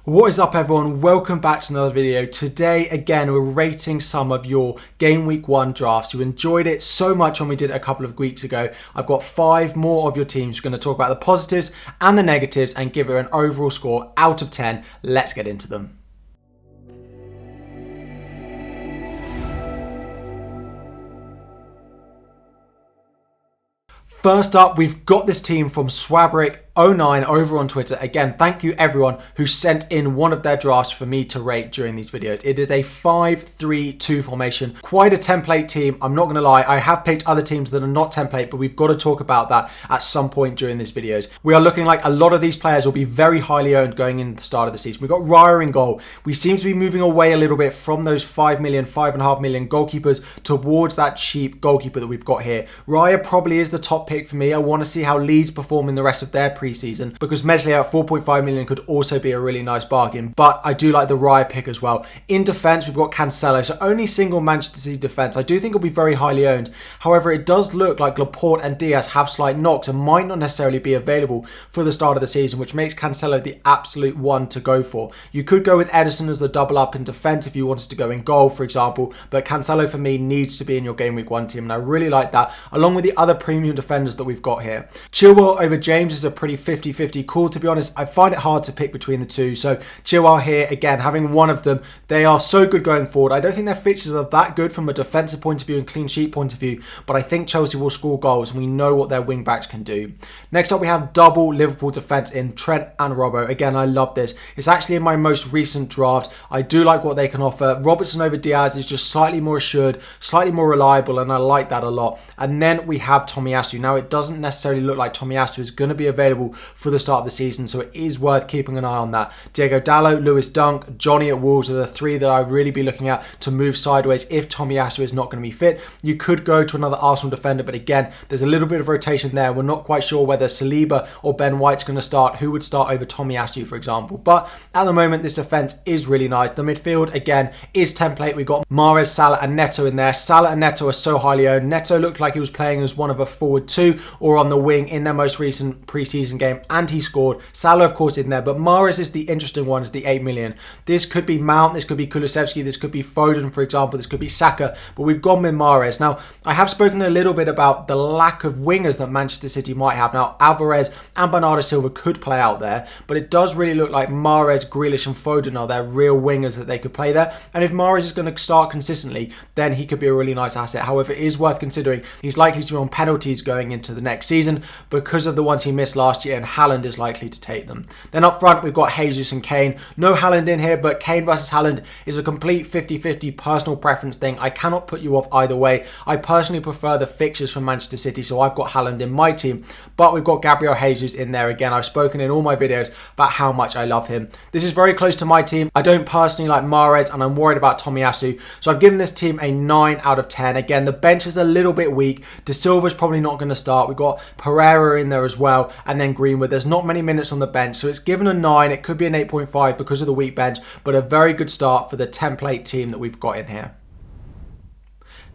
What is up everyone, welcome back to another video. Today again we're rating some of your game week 1 drafts. You enjoyed it so much when we did it a couple of weeks ago. I've got 5 more of your teams. We're going to talk about the positives and the negatives and give it an overall score out of 10. Let's get into them. First up, we've got this team from Swabrick09 over on Twitter. Again, thank you everyone who sent in one of their drafts for me to rate during these videos. It is a 5-3-2 formation. Quite a template team, I'm not going to lie. I have picked other teams that are not template, but we've got to talk about that at some point during these videos. We are looking like a lot of these players will be very highly owned going into the start of the season. We've got Raya in goal. We seem to be moving away a little bit from those 5 million, 5.5 million goalkeepers towards that cheap goalkeeper that we've got here. Raya probably is the top pick for me. I want to see how Leeds perform in the rest of their pre-season because Meslier at 4.5 million could also be a really nice bargain, but I do like the Raya pick as well. In defence, we've got Cancelo, so only single Manchester City defence. I do think it'll be very highly owned. However, it does look like Laporte and Diaz have slight knocks and might not necessarily be available for the start of the season, which makes Cancelo the absolute one to go for. You could go with Edison as the double up in defence if you wanted to go in goal, for example, but Cancelo for me needs to be in your game week 1 team, and I really like that, along with the other premium defenders that we've got here. Chilwell over James is a pretty 50-50 call, to be honest. I find it hard to pick between the two, so Chilwell here, again, having one of them. They are so good going forward. I don't think their fixtures are that good from a defensive point of view and clean sheet point of view, but I think Chelsea will score goals, and we know what their wing backs can do. Next up, we have double Liverpool defence in Trent and Robbo. Again, I love this. It's actually in my most recent draft. I do like what they can offer. Robertson over Diaz is just slightly more assured, slightly more reliable, and I like that a lot. And then we have Tomiyasu. Now, it doesn't necessarily look like Tomiyasu is going to be available for the start of the season, so it is worth keeping an eye on that. Diego Dallo, Lewis Dunk, Johnny at Wolves are the 3 that I'd really be looking at to move sideways if Tomiyasu is not going to be fit. You could go to another Arsenal defender, but again, there's a little bit of rotation there. We're not quite sure whether Saliba or Ben White's going to start, who would start over Tomiyasu, for example. But at the moment, this defence is really nice. The midfield, again, is template. We've got Mahrez, Salah and Neto in there. Salah and Neto are so highly owned. Neto looked like he was playing as one of a forward 2 or on the wing in their most recent pre-season game, and he scored. Salah, of course, in there, but Mahrez is the interesting one, is the 8 million. This could be Mount, this could be Kulusevski, this could be Foden, for example, this could be Saka, but we've gone with Mahrez. Now, I have spoken a little bit about the lack of wingers that Manchester City might have. Now, Alvarez and Bernardo Silva could play out there, but it does really look like Mahrez, Grealish and Foden are their real wingers that they could play there, and if Mahrez is going to start consistently, then he could be a really nice asset. However, it is worth considering he's likely to be on penalties going into the next season because of the ones he missed last year, and Haaland is likely to take them. Then up front, we've got Jesus and Kane. No Haaland in here, but Kane versus Haaland is a complete 50-50 personal preference thing. I cannot put you off either way. I personally prefer the fixtures from Manchester City, so I've got Haaland in my team, but we've got Gabriel Jesus in there again. I've spoken in all my videos about how much I love him. This is very close to my team. I don't personally like Mahrez, and I'm worried about Tomiyasu, so I've given this team a 9 out of 10. Again, the bench is a little bit weak. De Silva's probably not going to start. We've got Pereira in there as well, and then Greenwood. There's not many minutes on the bench, so it's given a 9. It could be an 8.5 because of the weak bench, but a very good start for the template team that we've got in here.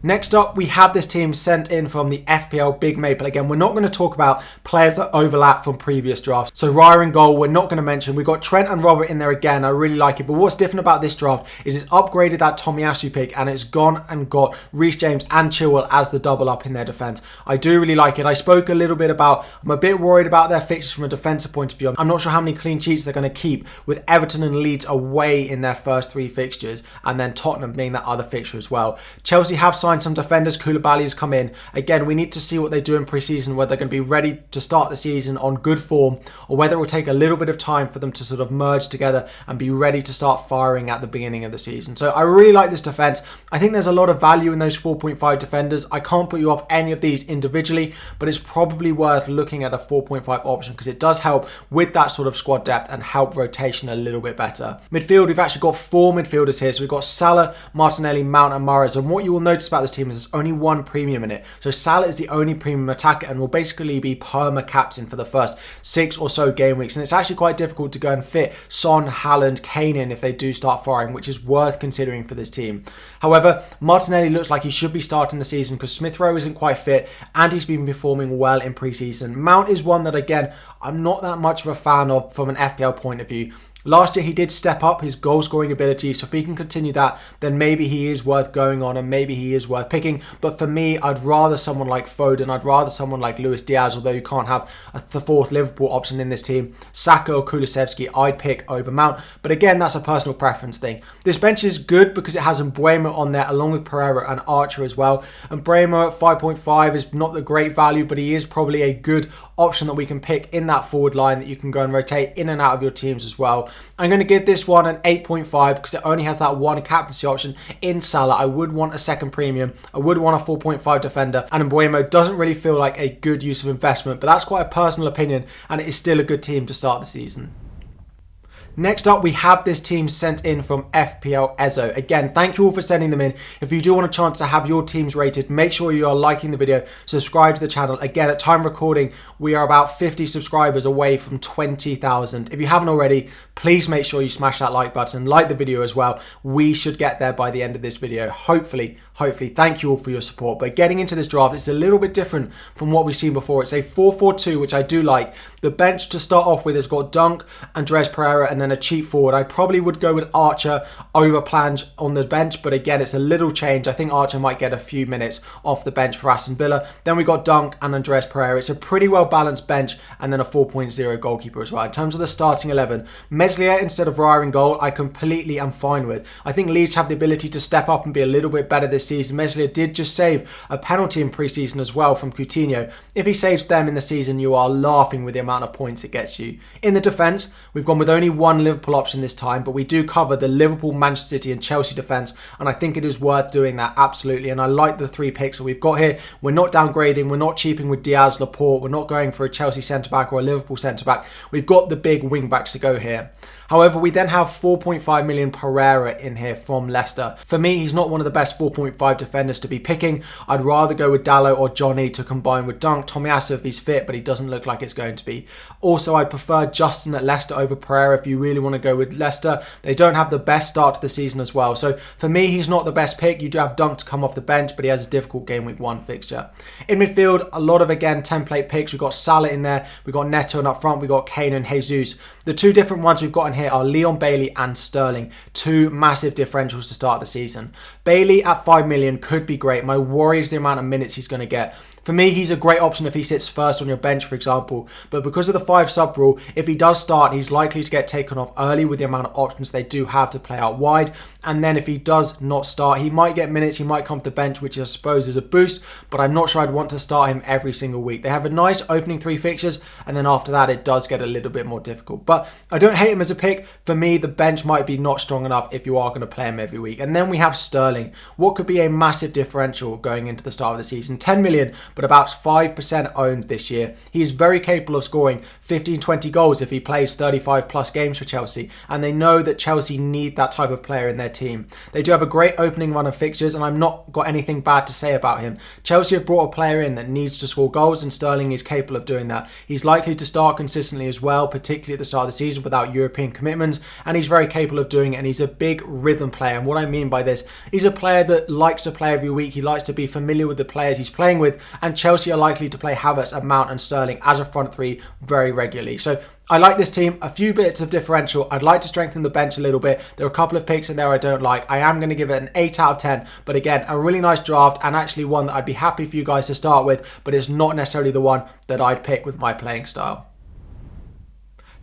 Next up, we have this team sent in from the FPL Big Maple. Again, we're not going to talk about players that overlap from previous drafts. So Raya in goal, we're not going to mention. We've got Trent and Robert in there again. I really like it. But what's different about this draft is it's upgraded that Tomiyasu pick and it's gone and got Reece James and Chilwell as the double up in their defence. I do really like it. I spoke a little bit about, I'm a bit worried about their fixtures from a defensive point of view. I'm not sure how many clean sheets they're going to keep with Everton and Leeds away in their first 3 fixtures, and then Tottenham being that other fixture as well. Chelsea have signed some defenders. Koulibaly's come in. Again, we need to see what they do in pre-season, whether they're going to be ready to start the season on good form or whether it will take a little bit of time for them to sort of merge together and be ready to start firing at the beginning of the season. So I really like this defence. I think there's a lot of value in those 4.5 defenders. I can't put you off any of these individually, but it's probably worth looking at a 4.5 option because it does help with that sort of squad depth and help rotation a little bit better. Midfield, we've actually got 4 midfielders here. So we've got Salah, Martinelli, Mount and Mahrez. And what you will notice about this team is there's only 1 premium in it. So Salah is the only premium attacker and will basically be perma captain for the first 6 or so game weeks. And it's actually quite difficult to go and fit Son, Haaland, Kane in if they do start firing, which is worth considering for this team. However, Martinelli looks like he should be starting the season because Smith Rowe isn't quite fit and he's been performing well in pre-season. Mount is one that, again, I'm not that much of a fan of from an FPL point of view. Last year, he did step up his goal scoring ability, so if he can continue that, then maybe he is worth going on and maybe he is worth picking. But for me, I'd rather someone like Foden, I'd rather someone like Luis Diaz, although you can't have the fourth Liverpool option in this team. Saka or Kulusevski, I'd pick over Mount. But again, that's a personal preference thing. This bench is good because it has Mbeumo on there along with Pereira and Archer as well. And Mbeumo at 5.5 is not the great value, but he is probably a good option that we can pick in that forward line that you can go and rotate in and out of your teams as well. I'm going to give this one an 8.5 because it only has that one captaincy option in Salah. I would want a second premium. I would want a 4.5 defender, and Mbeumo doesn't really feel like a good use of investment, but that's quite a personal opinion, and it is still a good team to start the season. Next up, we have this team sent in from FPL Ezo. Again, thank you all for sending them in. If you do want a chance to have your teams rated, make sure you are liking the video, subscribe to the channel. Again, at time recording, we are about 50 subscribers away from 20,000. If you haven't already, please make sure you smash that like button and like the video as well. We should get there by the end of this video. Hopefully, thank you all for your support. But getting into this draft, it's a little bit different from what we've seen before. It's a 4-4-2, which I do like. The bench to start off with has got Dunk, Andres Pereira, and then a cheap forward. I probably would go with Archer over Plange on the bench, but again, it's a little change. I think Archer might get a few minutes off the bench for Aston Villa. Then we got Dunk and Andres Pereira. It's a pretty well balanced bench, and then a 4.0 goalkeeper as well. In terms of the starting 11, Meslier instead of Raya in goal, I completely am fine with. I think Leeds have the ability to step up and be a little bit better this season. Meslier did just save a penalty in pre-season as well from Coutinho. If he saves them in the season, you are laughing with the amount of points it gets you. In the defence, we've gone with only one Liverpool option this time, but we do cover the Liverpool, Manchester City and Chelsea defence, and I think it is worth doing that, absolutely. And I like the three picks that we've got here. We're not downgrading, we're not cheaping with Diaz, Laporte, we're not going for a Chelsea centre-back or a Liverpool centre-back. We've got the big wing-backs to go here. However, we then have 4.5 million Pereira in here from Leicester. For me, he's not one of the best 4.5 defenders to be picking. I'd rather go with Dalot or Johnny to combine with Dunk. Tomiyasu if he's fit, but he doesn't look like it's going to be. Also, I'd prefer Justin at Leicester over Pereira if you really want to go with Leicester. They don't have the best start to the season as well. So for me, he's not the best pick. You do have Dunk to come off the bench, but he has a difficult game week 1 fixture. In midfield, a lot of, again, template picks. We've got Salah in there. We've got Neto, and up front, we've got Kane and Jesus. The two different ones we've got in here are Leon Bailey and Sterling. Two massive differentials to start the season. Bailey at 5 million could be great. My worry is the amount of minutes he's going to get. For me, he's a great option if he sits first on your bench, for example. But because of the 5 sub rule, if he does start, he's likely to get taken off early with the amount of options they do have to play out wide. And then if he does not start, he might get minutes, he might come to the bench, which I suppose is a boost. But I'm not sure I'd want to start him every single week. They have a nice opening 3 fixtures, and then after that, it does get a little bit more difficult. But I don't hate him as a pick. For me, the bench might be not strong enough if you are going to play him every week. And then we have Sterling. What could be a massive differential going into the start of the season? 10 million, but about 5% owned this year. He is very capable of scoring 15-20 goals if he plays 35 plus games for Chelsea, and they know that Chelsea need that type of player in their team. They do have a great opening run of fixtures, and I've not got anything bad to say about him. Chelsea have brought a player in that needs to score goals, and Sterling is capable of doing that. He's likely to start consistently as well, particularly at the start of the season without European commitments, and he's very capable of doing it, and he's a big rhythm player. And what I mean by this, he's a player that likes to play every week. He likes to be familiar with the players he's playing with, and Chelsea are likely to play Havertz and Mount and Sterling as a front three very regularly. So I like this team. A few bits of differential. I'd like to strengthen the bench a little bit. There are a couple of picks in there I don't like. I am going to give it an 8 out of 10. But again, a really nice draft, and actually one that I'd be happy for you guys to start with, but it's not necessarily the one that I'd pick with my playing style.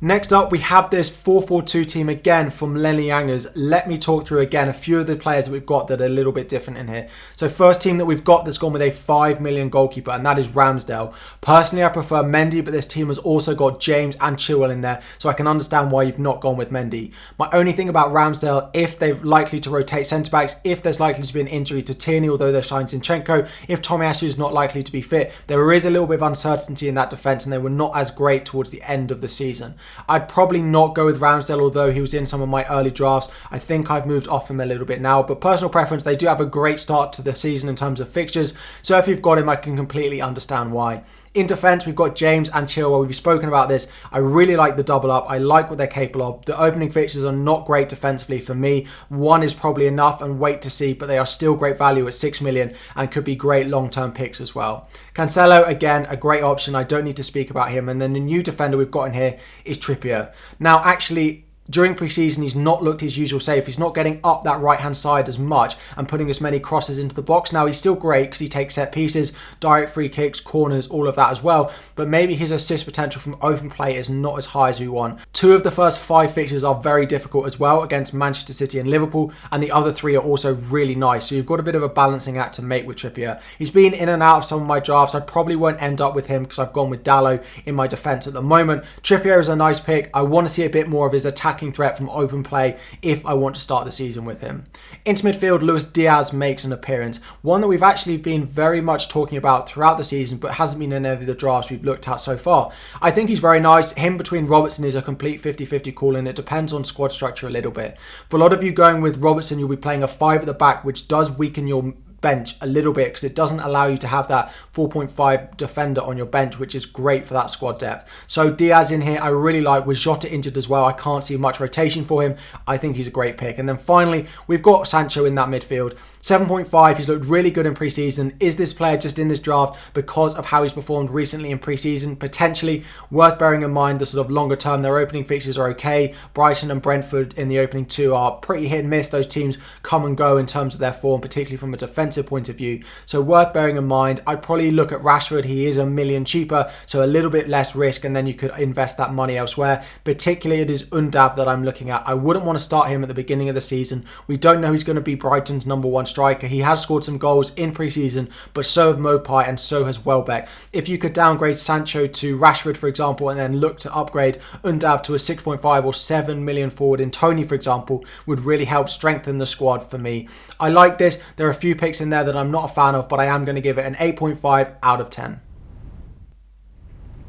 Next up, we have this 4-4-2 team again from Lenny Yangers. Let me talk through again a few of the players that we've got that are a little bit different in here. So first team that we've got that's gone with a 5 million goalkeeper, and that is Ramsdale. Personally, I prefer Mendy, but this team has also got James and Chilwell in there, so I can understand why you've not gone with Mendy. My only thing about Ramsdale, if they're likely to rotate centre-backs, if there's likely to be an injury to Tierney, although they've signed Zinchenko, if Tomiyasu is not likely to be fit, there is a little bit of uncertainty in that defence, and they were not as great towards the end of the season. I'd probably not go with Ramsdale, although he was in some of my early drafts. I think I've moved off him a little bit now, but personal preference, they do have a great start to the season in terms of fixtures, so if you've got him, I can completely understand why. In defence, we've got James and Chilwell. We've spoken about this. I really like the double up. I like what they're capable of. The opening fixtures are not great defensively for me. 1 is probably enough and wait to see, but they are still great value at 6 million and could be great long-term picks as well. Cancelo, again, a great option. I don't need to speak about him. And then the new defender we've got in here is Trippier. Now, actually, during pre-season, he's not looked his usual safe. He's not getting up that right-hand side as much and putting as many crosses into the box. Now, he's still great because he takes set pieces, direct free kicks, corners, all of that as well. But maybe his assist potential from open play is not as high as we want. 2 of the first 5 fixtures are very difficult as well, against Manchester City and Liverpool, and the other 3 are also really nice. So you've got a bit of a balancing act to make with Trippier. He's been in and out of some of my drafts. I probably won't end up with him because I've gone with Dalot in my defence at the moment. Trippier is a nice pick. I want to see a bit more of his attacking threat from open play if I want to start the season with him. Into midfield, Luis Diaz makes an appearance. One that we've actually been very much talking about throughout the season, but hasn't been in any of the drafts we've looked at so far. I think he's very nice. Him between Robertson is a complete 50-50 call, and it depends on squad structure a little bit. For a lot of you going with Robertson, you'll be playing a 5 at the back, which does weaken your bench a little bit because it doesn't allow you to have that 4.5 defender on your bench, which is great for that squad depth. So Diaz in here, I really like. With Jota injured as well, I can't see much rotation for him. I think he's a great pick. And then finally, we've got Sancho in that midfield. 7.5, he's looked really good in pre-season. Is this player just in this draft because of how he's performed recently in pre-season? Potentially. Worth bearing in mind the sort of longer term. Their opening fixtures are okay. Brighton and Brentford in the opening 2 are pretty hit and miss. Those teams come and go in terms of their form, particularly from a defensive point of view. So worth bearing in mind. I'd probably look at Rashford. He is $1 million cheaper, so a little bit less risk, and then you could invest that money elsewhere. Particularly it is Undav that I'm looking at. I wouldn't want to start him at the beginning of the season. We don't know who's going to be Brighton's #1 striker. He has scored some goals in pre-season, but so have Mopai and so has Welbeck. If you could downgrade Sancho to Rashford, for example, and then look to upgrade Undav to a 6.5 or 7 million forward in Tony, for example, would really help strengthen the squad for me. I like this. There are a few picks in there that I'm not a fan of, but I am going to give it an 8.5 out of 10.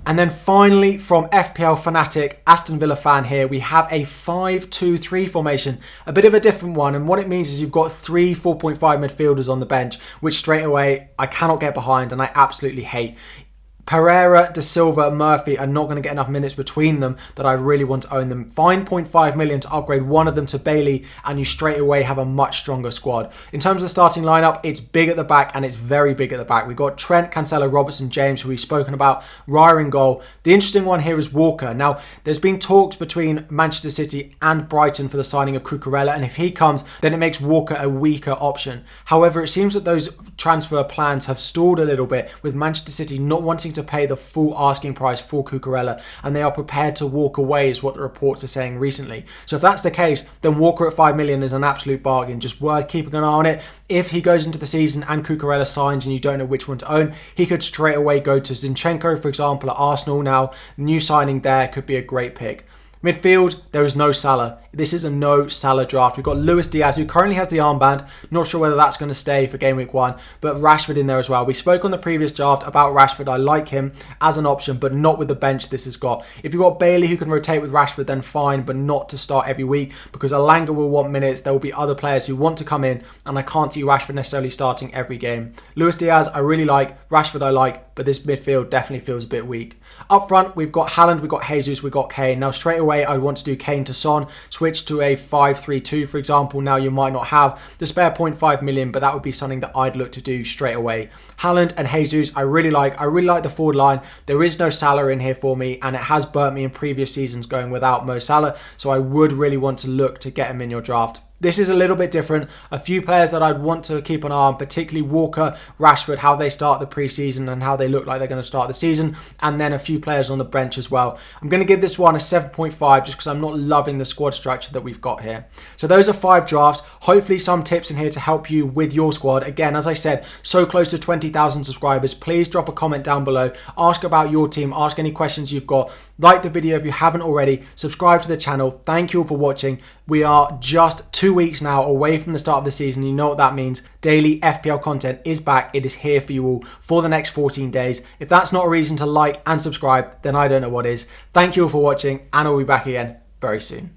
And then finally, from FPL Fanatic, Aston Villa fan here, we have a 5-2-3 formation. A bit of a different one, and what it means is you've got 3 4.5 midfielders on the bench, which straight away I cannot get behind and I absolutely hate. Pereira, De Silva, Murphy are not going to get enough minutes between them that I really want to own them. Find 0.5 million to upgrade one of them to Bailey and you straight away have a much stronger squad. In terms of the starting lineup, it's big at the back and it's very big at the back. We've got Trent, Cancelo, Robertson, James, who we've spoken about, Raya in goal. The interesting one here is Walker. Now, there's been talks between Manchester City and Brighton for the signing of Cucurella, and if he comes, then it makes Walker a weaker option. However, it seems that those transfer plans have stalled a little bit, with Manchester City not wanting to pay the full asking price for Cucurella, and they are prepared to walk away is what the reports are saying recently. So if that's the case, then Walker at 5 million is an absolute bargain, just worth keeping an eye on it. If he goes into the season and Cucurella signs and you don't know which one to own, he could straight away go to Zinchenko, for example, at Arsenal. Now, new signing there could be a great pick. Midfield, there is no Salah. This is a no Salah draft. We've got Luis Diaz, who currently has the armband. Not sure whether that's going to stay for game week 1, but Rashford in there as well. We spoke on the previous draft about Rashford. I like him as an option, but not with the bench this has got. If you've got Bailey who can rotate with Rashford, then fine, but not to start every week, because Alanga will want minutes. There will be other players who want to come in, and I can't see Rashford necessarily starting every game. Luis Diaz, I really like. Rashford, I like, but this midfield definitely feels a bit weak. Up front, we've got Haaland, we've got Jesus, we've got Kane. Now, straight away, I want to do Kane to Son, switch to a 5-3-2, for example. Now, you might not have the spare 0.5 million, but that would be something that I'd look to do straight away. Haaland and Jesus, I really like the forward line. There is no Salah in here for me, and it has burnt me in previous seasons going without Mo Salah, so I would really want to look to get him in your draft. This is a little bit different. A few players that I'd want to keep an eye on, particularly Walker, Rashford, how they start the preseason and how they look like they're going to start the season, and then a few players on the bench as well. I'm going to give this one a 7.5 just because I'm not loving the squad structure that we've got here. So those are 5 drafts. Hopefully some tips in here to help you with your squad. Again, as I said, so close to 20,000 subscribers. Please drop a comment down below. Ask about your team. Ask any questions you've got. Like the video if you haven't already. Subscribe to the channel. Thank you all for watching. We are just 2 weeks now away from the start of the season. You know what that means. Daily FPL content is back. It is here for you all for the next 14 days. If that's not a reason to like and subscribe, then I don't know what is. Thank you all for watching, and I'll be back again very soon.